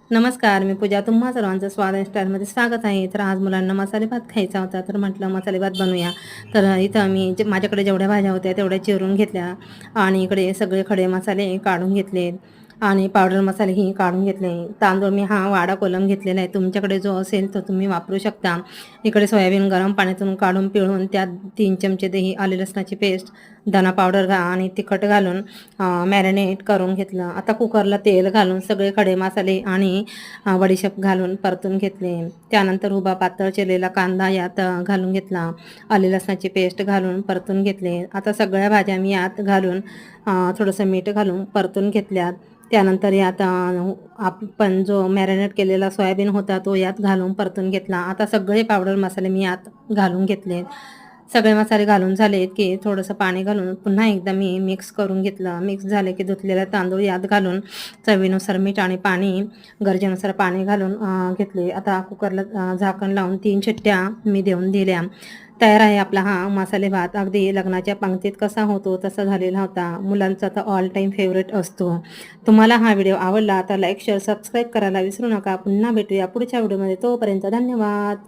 नमस्कार, मी पूजा. तुम्हा सर्वांचं स्वादिष्ट स्टाईलमध्ये स्वागत आहे. तर आज मुलांना मसाले भात खायचा होता, तर म्हटलं मसाले भात बनवूया. तर इथं मी माझ्याकडे जेवढ्या भाज्या होत्या तेवढ्या चिरून घेतल्या आणि इकडे सगळे खडे मसाले काढून घेतले आणि पावडर मसालेही काढून घेतले. तांदूळ मी हा वाडा कोलम घेतलेला आहे. तुमच्याकडे जो असेल तो तुम्ही वापरू शकता. इकडे सोयाबीन गरम पाण्यातून काढून पिळून त्यात 3 चमचे दही, आले लसणाची पेस्ट, धना पावडर आणि तिखट घालून मॅरिनेट करून घेतलं. आता कुकरला तेल घालून सगळे खडे मसाले आणि बडीशेप घालून परतून घेतले. त्यानंतर उभा पातळ चिरलेला कांदा यात घालून घेतला. आले लसणाची पेस्ट घालून परतून घेतले. आता सगळ्या भाज्या मी यात घालून थोडंसं मीठ घालून परतून घेतल्यात. त्यानंतर यात आपण जो मॅरिनेट केलेला सोयाबीन होता तो यात घालून परतून घेतला. आता सगळे पावडर मसाले मी यात घालून घेतले. सगळे मसाले घालून झालेत की थोडंसं पाणी घालून पुन्हा एकदा मी मिक्स करून घेतलं. मिक्स झाले की धुतलेला तांदूळ यात घालून चवीनुसार मीठ आणि पाणी गरजेनुसार पाणी घालून घेतले. आता कुकरला झाकण लावून 3 शिट्ट्या मी देऊन दिल्या. तयार आहे आपला हा मसाले भात. अगदी लग्नाच्या पंक्तीत कसा होतो तसा झालेला होता. मुलांचा तर ऑल टाईम फेवरेट असतो. तुम्हाला हा व्हिडिओ आवडला तर लाईक, शेअर, सबस्क्राईब करायला विसरू नका. पुन्हा भेटूया पुढच्या व्हिडिओमध्ये. तोपर्यंत धन्यवाद.